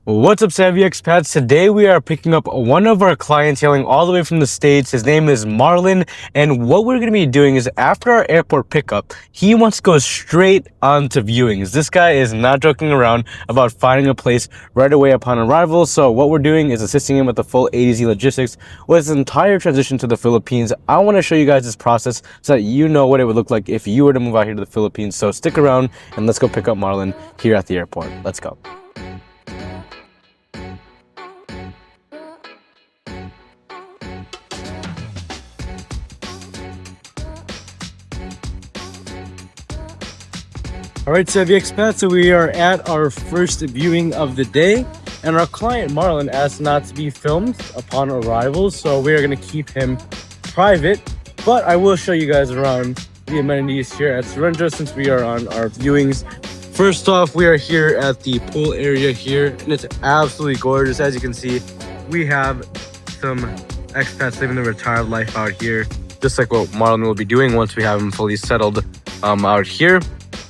What's up, Savvy Expats? Today we are picking up one of our clients hailing all the way from the States. His name is Marlon, and what we're going to be doing is after our airport pickup, he wants to go straight on to viewings. This guy is not joking around about finding a place right away upon arrival, so what we're doing is assisting him with the full A to Z logistics with his entire transition to the Philippines. I want to show you guys this process so that you know what it would look like if you were to move out here to the Philippines. So stick around and let's go pick up Marlon here at the airport. Let's go. All right, Savvy Expats, so we are at our first viewing of the day, and our client Marlon asked not to be filmed upon arrival, so we are going to keep him private, but I will show you guys around the amenities here at Surrender since we are on our viewings. First off, we are here at the pool area here, and it's absolutely gorgeous. As you can see, we have some expats living the retired life out here, just like what Marlon will be doing once we have him fully settled out here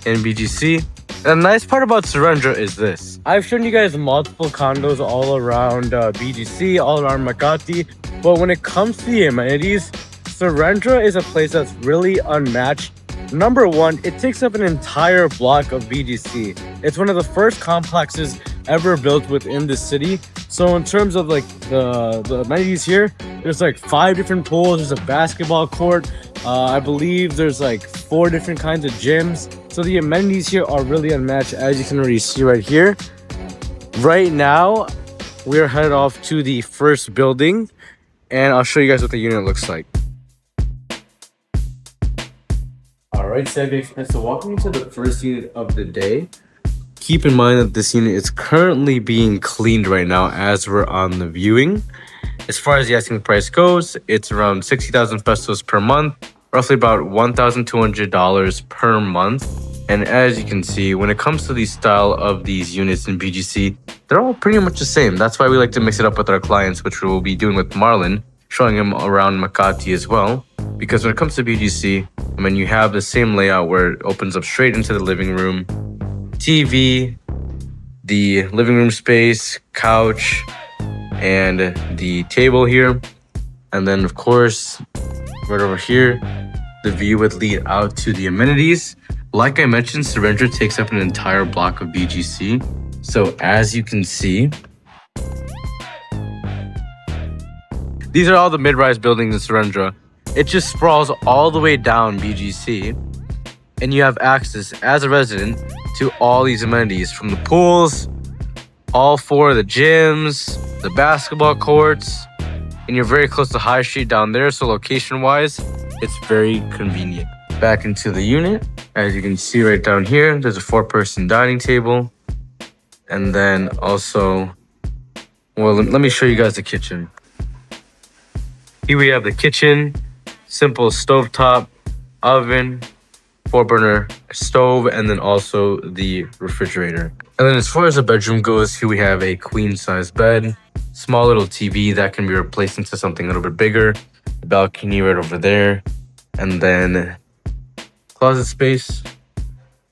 in BGC. The nice part about Surrender is this. I've shown you guys multiple condos all around BGC, all around Makati, but when it comes to the amenities, Surrender is a place that's really unmatched. Number one, it takes up an entire block of BGC. It's one of the first complexes ever built within the city. So in terms of like the amenities here, there's like 5 different pools, there's a basketball court, I believe there's like 4 different kinds of gyms. So the amenities here are really unmatched, as you can already see right here. Right now, we are headed off to the first building, and I'll show you guys what the unit looks like. All right, Savvy Express, so walking into the first unit of the day, keep in mind that this unit is currently being cleaned right now as we're on the viewing. As far as the asking price goes, it's around 60,000 pesos per month, roughly about $1,200 per month. And as you can see, when it comes to the style of these units in BGC, they're all pretty much the same. That's why we like to mix it up with our clients, which we'll be doing with Marlon, showing him around Makati as well. Because when it comes to BGC, I mean, you have the same layout where it opens up straight into the living room, TV, the living room space, couch, and the table here. And then, of course, right over here, the view would lead out to the amenities. Like I mentioned, Surrender takes up an entire block of BGC. So as you can see, these are all the mid-rise buildings in Surrender. It just sprawls all the way down BGC, and you have access as a resident to all these amenities, from the pools, all 4 of the gyms, the basketball courts, and you're very close to High Street down there, so location-wise, it's very convenient. Back into the unit, as you can see right down here, there's a 4-person dining table, and then also, well, let me show you guys the kitchen. Here we have the kitchen, simple stovetop, oven, 4-burner stove, and then also the refrigerator. And then as far as the bedroom goes, here we have a queen-size bed, small little TV that can be replaced into something a little bit bigger, the balcony right over there, and then closet space,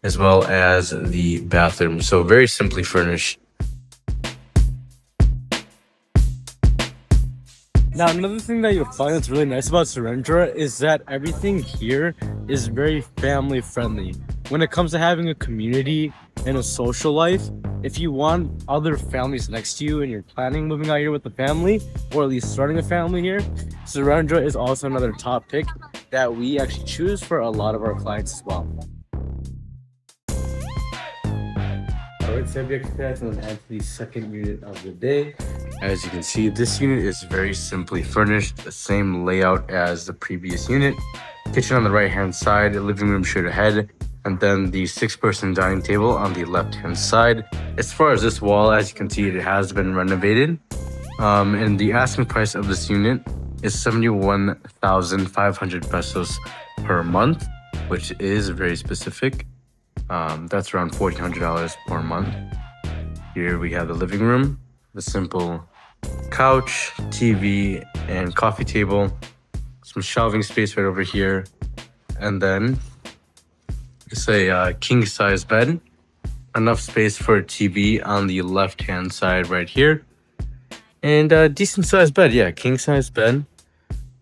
as well as the bathroom. So very simply furnished. Now, another thing that you'll find that's really nice about Surrender is that everything here is very family friendly. When it comes to having a community and a social life, if you want other families next to you and you're planning moving out here with the family, or at least starting a family here, Surrender is also another top pick that we actually choose for a lot of our clients as well. Alright, Savvy Expats, and then add to the second unit of the day. As you can see, this unit is very simply furnished, the same layout as the previous unit. Kitchen on the right hand side, living room straight ahead, and then the 6-person dining table on the left hand side. As far as this wall, as you can see, it has been renovated. And the asking price of this unit is 71,500 pesos per month, which is very specific. That's around $1,400 per month. Here we have the living room, the simple couch, TV, and coffee table, some shelving space right over here, and then it's a king size bed enough space for a TV on the left hand side right here. And a decent sized bed, yeah, king size bed.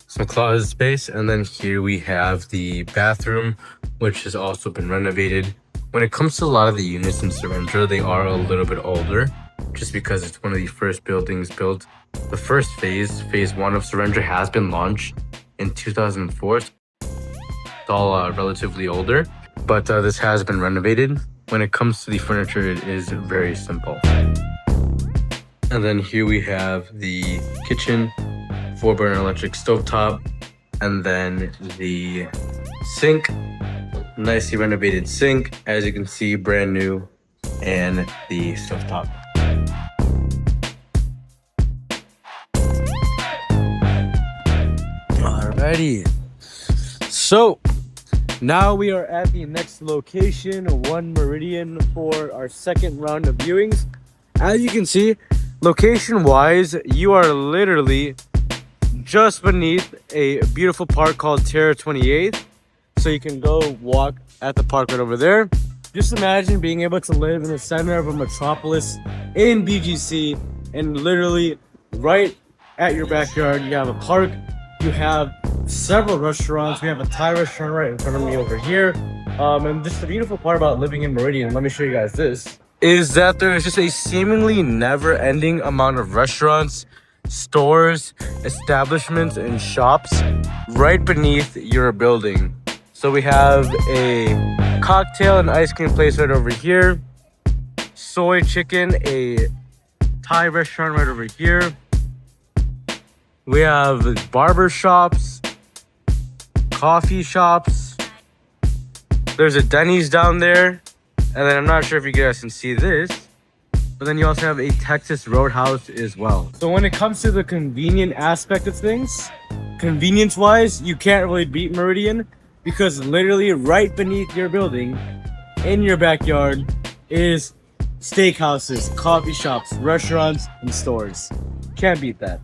Some closet space, and then here we have the bathroom, which has also been renovated. When it comes to a lot of the units in Surrender, they are a little bit older, just because it's one of the first buildings built. The first phase 1 of Surrender, has been launched in 2004. So it's all relatively older, but this has been renovated. When it comes to the furniture, it is very simple. And then here we have the kitchen, 4-burner electric stovetop, and then the sink, nicely renovated sink, as you can see, brand new, and the stovetop. Alrighty, so now we are at the next location, 1 Meridian, for our second round of viewings. As you can see, location wise, you are literally just beneath a beautiful park called Terra 28. So you can go walk at the park right over there. Just imagine being able to live in the center of a metropolis in BGC, and literally right at your backyard, you have a park, you have several restaurants. We have a Thai restaurant right in front of me over here. And just the beautiful part about living in Meridian, let me show you guys this, is that there is just a seemingly never-ending amount of restaurants, stores, establishments, and shops right beneath your building. So we have a cocktail and ice cream place right over here, soy chicken, a Thai restaurant right over here. We have barber shops, coffee shops. There's a Denny's down there. And then I'm not sure if you guys can see this, but then you also have a Texas Roadhouse as well. So when it comes to the convenient aspect of things, convenience-wise, you can't really beat Meridian, because literally right beneath your building, in your backyard, is steakhouses, coffee shops, restaurants, and stores. Can't beat that.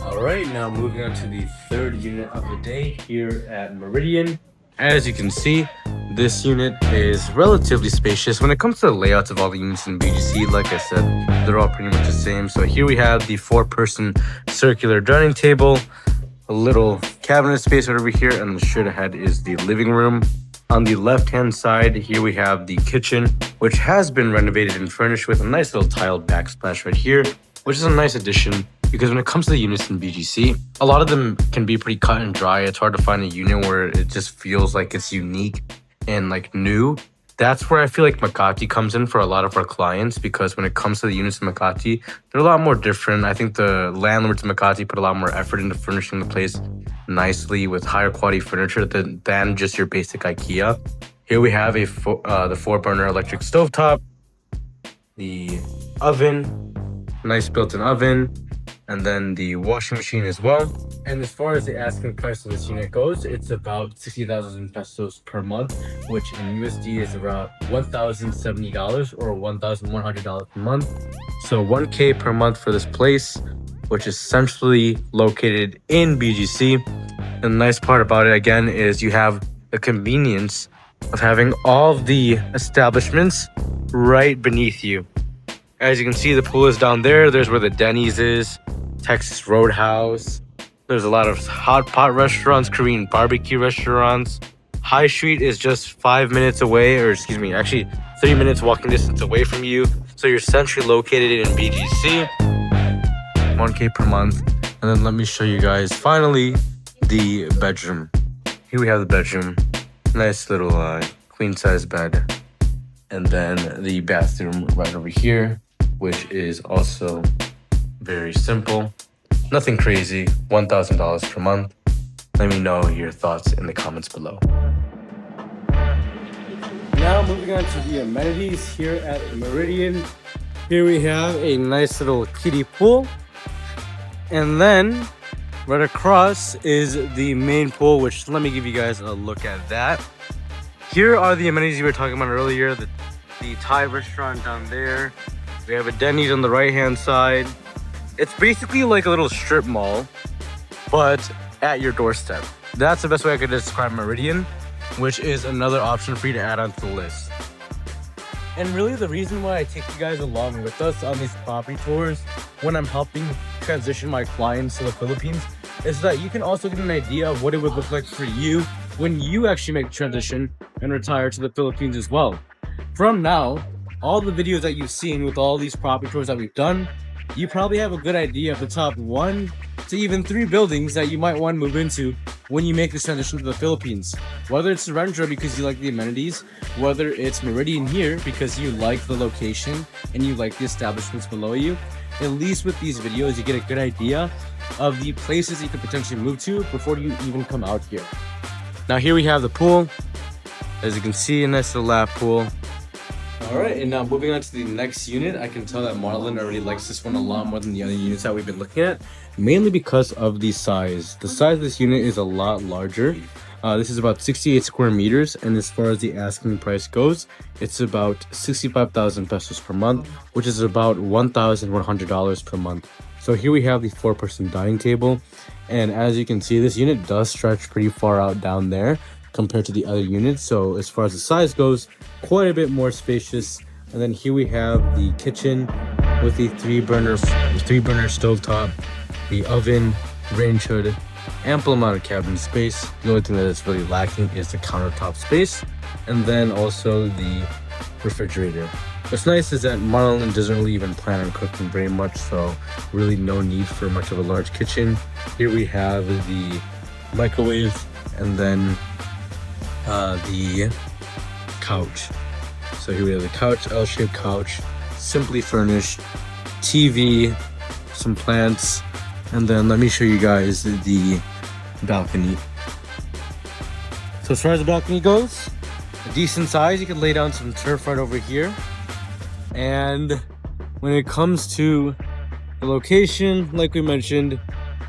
Alright, now moving on to the third unit of the day here at Meridian. As you can see, this unit is relatively spacious. When it comes to the layouts of all the units in BGC, like I said, they're all pretty much the same. So here we have the 4-person circular dining table, a little cabinet space right over here, and straight ahead is the living room. On the left-hand side, here we have the kitchen, which has been renovated and furnished with a nice little tiled backsplash right here, which is a nice addition. Because when it comes to the units in BGC, a lot of them can be pretty cut and dry. It's hard to find a unit where it just feels like it's unique and like new. That's where I feel like Makati comes in for a lot of our clients, because when it comes to the units in Makati, they're a lot more different. I think the landlords in Makati put a lot more effort into furnishing the place nicely with higher quality furniture than just your basic IKEA. Here we have the 4-burner electric stovetop, the oven, nice built-in oven, and then the washing machine as well. And as far as the asking price of this unit goes, it's about 60,000 pesos per month, which in USD is around $1,070 or $1,100 per month. So 1K per month for this place, which is centrally located in BGC. And the nice part about it, again, is you have the convenience of having all of the establishments right beneath you. As you can see, the pool is down there. There's where the Denny's is, Texas Roadhouse. There's a lot of hot pot restaurants, Korean barbecue restaurants. High Street is just 5 minutes away, or excuse me, actually 3 minutes walking distance away from you. So you're centrally located in BGC. 1K per month. And then let me show you guys finally the bedroom. Here we have the bedroom. Nice little queen size bed. And then the bathroom right over here, which is also very simple. Nothing crazy, $1,000 per month. Let me know your thoughts in the comments below. Now moving on to the amenities here at Meridian. Here we have a nice little kiddie pool. And then right across is the main pool, which let me give you guys a look at that. Here are the amenities we were talking about earlier. The Thai restaurant down there. We have a Denny's on the right hand side. It's basically like a little strip mall, but at your doorstep. That's the best way I could describe Meridian, which is another option for you to add onto the list. And really the reason why I take you guys along with us on these property tours when I'm helping transition my clients to the Philippines is that you can also get an idea of what it would look like for you when you actually make the transition and retire to the Philippines as well. From now, all the videos that you've seen with all these property tours that we've done, you probably have a good idea of the top 1 to even 3 buildings that you might want to move into when you make this transition to the Philippines. Whether it's Surrendra because you like the amenities, whether it's Meridian here because you like the location and you like the establishments below you, at least with these videos you get a good idea of the places you could potentially move to before you even come out here. Now here we have the pool. As you can see, a nice little lap pool. Alright, and now moving on to the next unit, I can tell that Marlon already likes this one a lot more than the other units that we've been looking at, mainly because of the size. The size of this unit is a lot larger. This is about 68 square meters, and as far as the asking price goes, it's about 65,000 pesos per month, which is about $1,100 per month. So here we have the 4-person dining table, and as you can see, this unit does stretch pretty far out down there compared to the other units. So as far as the size goes, quite a bit more spacious. And then here we have the kitchen with the 3-burner stovetop, the oven, range hood, ample amount of cabinet space. The only thing that is really lacking is the countertop space, and then also the refrigerator. What's nice is that Marlon doesn't really even plan on cooking very much, so really no need for much of a large kitchen. Here we have the microwave, and then the couch. So here we have the couch, L-shaped couch, simply furnished, TV, some plants, and then let me show you guys the balcony. So as far as the balcony goes, a decent size. You can lay down some turf right over here. And when it comes to the location, like we mentioned,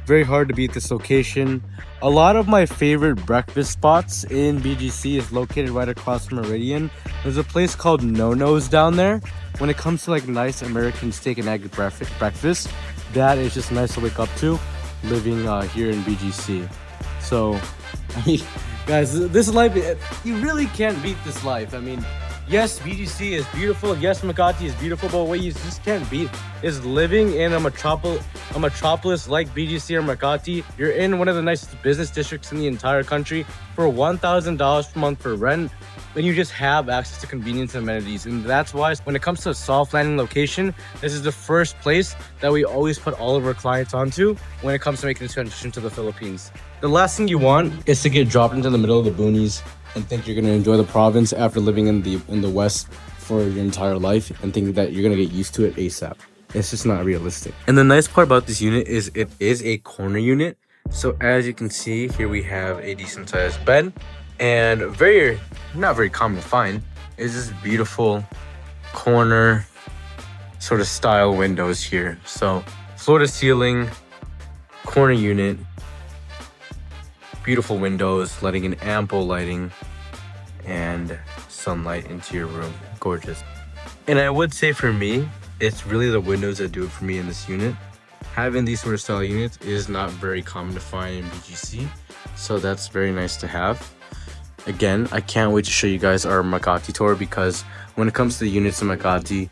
very hard to beat this location. A lot of my favorite breakfast spots in BGC is located right across from Meridian. There's a place called No-No's down there. When it comes to like nice American steak and egg breakfast, that is just nice to wake up to living here in BGC. So, I mean, guys, this life, you really can't beat this life. I mean, yes, BGC is beautiful. Yes, Makati is beautiful, but what you just can't beat is living in a metropolis like BGC or Makati. You're in one of the nicest business districts in the entire country for $1,000 per month for rent, and you just have access to convenience and amenities. And that's why when it comes to a soft landing location, this is the first place that we always put all of our clients onto when it comes to making the transition to the Philippines. The last thing you want is to get dropped into the middle of the boonies and think you're going to enjoy the province after living in the West for your entire life and think that you're going to get used to it ASAP. It's just not realistic. And the nice part about this unit is it is a corner unit. So as you can see, here we have a decent sized bed, and not very common to find is this beautiful corner sort of style windows here. So floor to ceiling, corner unit, beautiful windows, letting in ample lighting and sunlight into your room. Gorgeous. And I would say for me, it's really the windows that do it for me in this unit. Having these sort of style units is not very common to find in BGC, so that's very nice to have. Again, I can't wait to show you guys our Makati tour, because when it comes to the units in Makati,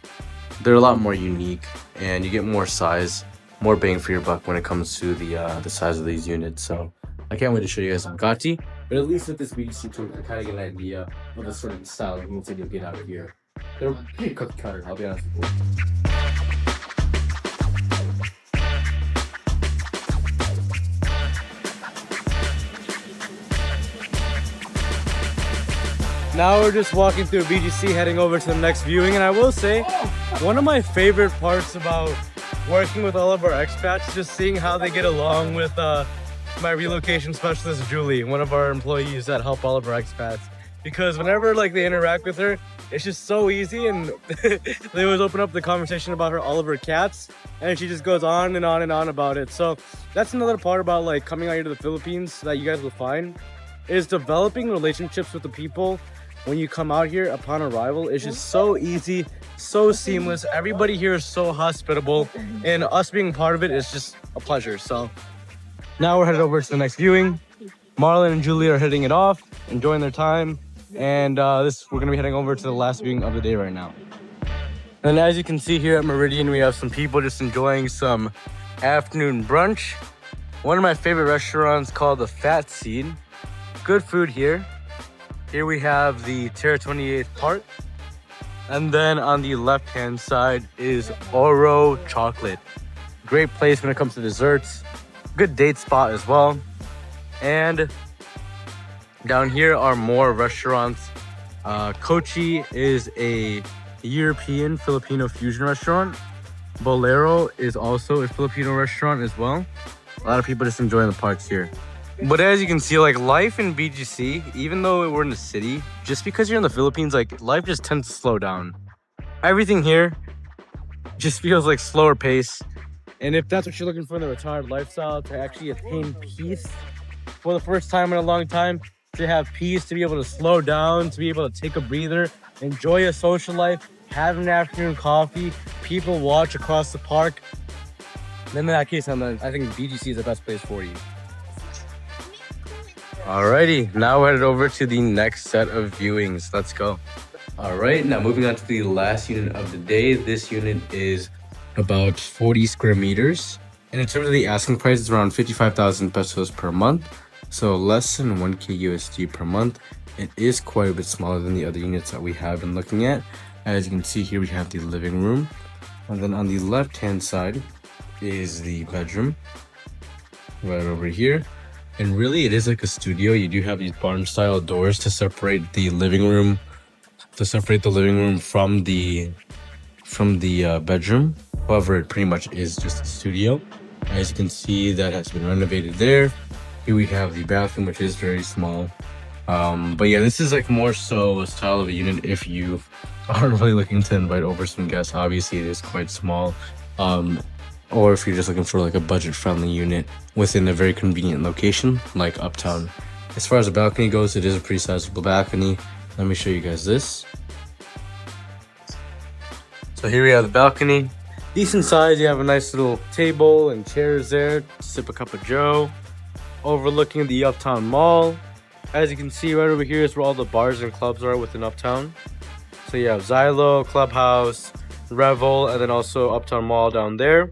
they're a lot more unique and you get more size, more bang for your buck when it comes to the size of these units. So I can't wait to show you guys Makati, but at least with this BGC tour, you can kind of get an idea of the sort of style of units that you'll get out of here. They're pretty cookie cutter, I'll be honest with you. Now we're just walking through BGC, heading over to the next viewing, and I will say, one of my favorite parts about working with all of our expats is just seeing how they get along with my relocation specialist, Julie, one of our employees that help all of our expats. Because whenever they interact with her, it's just so easy, and they always open up the conversation about all of her cats, and she just goes on and on and on about it. So that's another part about coming out here to the Philippines that you guys will find, is developing relationships with the people. When you come out here upon arrival, it's just so easy, so seamless. Everybody here is so hospitable, and us being part of it is just a pleasure. So now we're headed over to the next viewing. Marlon and Julie are hitting it off, enjoying their time. And we're gonna be heading over to the last viewing of the day right now. And as you can see here at Meridian, we have some people just enjoying some afternoon brunch. One of my favorite restaurants called the Fat Seed. Good food here. Here we have the Terra 28th Park. And then on the left-hand side is Oro Chocolate. Great place when it comes to desserts. Good date spot as well. And down here are more restaurants. Kochi is a European Filipino fusion restaurant. Bolero is also a Filipino restaurant as well. A lot of people just enjoying the parks here. But as you can see, like, life in BGC, even though we're in the city, just because you're in the Philippines, like, life just tends to slow down. Everything here just feels like slower pace. And if that's what you're looking for in the retired lifestyle, to actually attain peace for the first time in a long time, to have peace, to be able to slow down, to be able to take a breather, enjoy a social life, have an afternoon coffee, people watch across the park, then in that case, I think BGC is the best place for you. Alrighty, now we're headed over to the next set of viewings. Let's go. Alright, now moving on to the last unit of the day. This unit is about 40 square meters. And in terms of the asking price, it's around 55,000 pesos per month. So less than 1K USD per month. It is quite a bit smaller than the other units that we have been looking at. As you can see here, we have the living room. And then on the left-hand side is the bedroom. Right over here. And really, it is like a studio. You do have these barn-style doors to separate the living room, from the bedroom. However, it pretty much is just a studio. As you can see, that has been renovated there. Here we have the bathroom, which is very small. But yeah, this is like more so a style of a unit if you are really looking to invite over some guests. Obviously, it is quite small. Or if you're just looking for like a budget-friendly unit within a very convenient location, like Uptown. As far as the balcony goes, it is a pretty sizable balcony. Let me show you guys this. So here we have the balcony. Decent size. You have a nice little table and chairs there to sip a cup of joe. Overlooking the Uptown Mall. As you can see, right over here is where all the bars and clubs are within Uptown. So you have Xylo, Clubhouse, Revel, and then also Uptown Mall down there,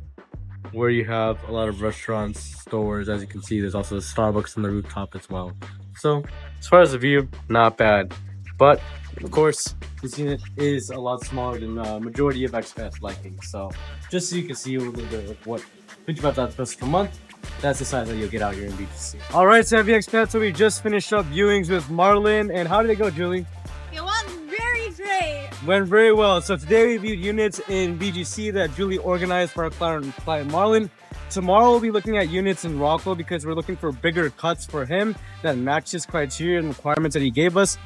where you have a lot of restaurants, stores. As you can see, there's also a Starbucks on the rooftop as well. So as far as the view, not bad. But of course, this unit is a lot smaller than the majority of expats liking. So just so you can see a little bit of what 55,000 pesos per month, that's the size that you'll get out here in BGC. All right, Savvy Expats, so we just finished up viewings with Marlon. And how did it go, Julie? It went very great. Went very well. So today we viewed units in BGC that Julie organized for our client Marlon. Tomorrow we'll be looking at units in Rockwell because we're looking for bigger cuts for him that match his criteria and requirements that he gave us.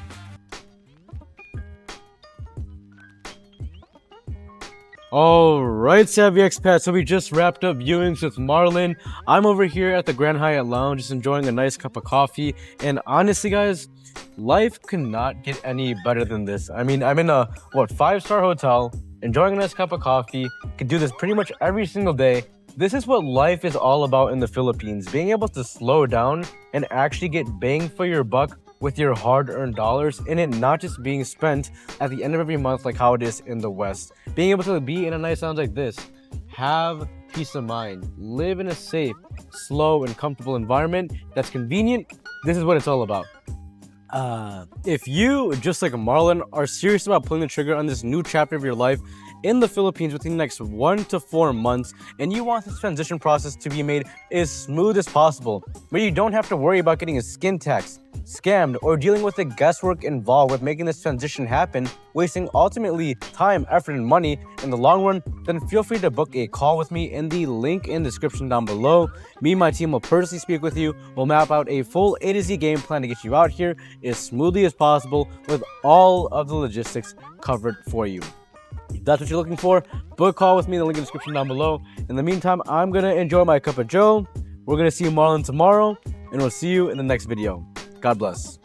Alright, Savvy Expats, so we just wrapped up viewings with Marlon. I'm over here at the Grand Hyatt Lounge just enjoying a nice cup of coffee. And honestly, guys, life could not get any better than this. I mean, I'm in a, 5-star hotel, enjoying a nice cup of coffee. Could do this pretty much every single day. This is what life is all about in the Philippines. Being able to slow down and actually get bang for your buck with your hard-earned dollars, and it not just being spent at the end of every month like how it is in the West. Being able to be in a nice lounge like this, have peace of mind, live in a safe, slow, and comfortable environment that's convenient. This is what it's all about. If you, just like Marlon, are serious about pulling the trigger on this new chapter of your life in the Philippines within the next 1 to 4 months, and you want this transition process to be made as smooth as possible, where you don't have to worry about getting a skin tax, scammed, or dealing with the guesswork involved with making this transition happen, wasting ultimately time, effort, and money in the long run, then feel free to book a call with me in the link in the description down below. Me and my team will personally speak with you. We'll map out a full A to Z game plan to get you out here as smoothly as possible with all of the logistics covered for you. If that's what you're looking for, book a call with me in the link in the description down below. In the meantime, I'm going to enjoy my cup of joe. We're going to see Marlon tomorrow, and we'll see you in the next video. God bless.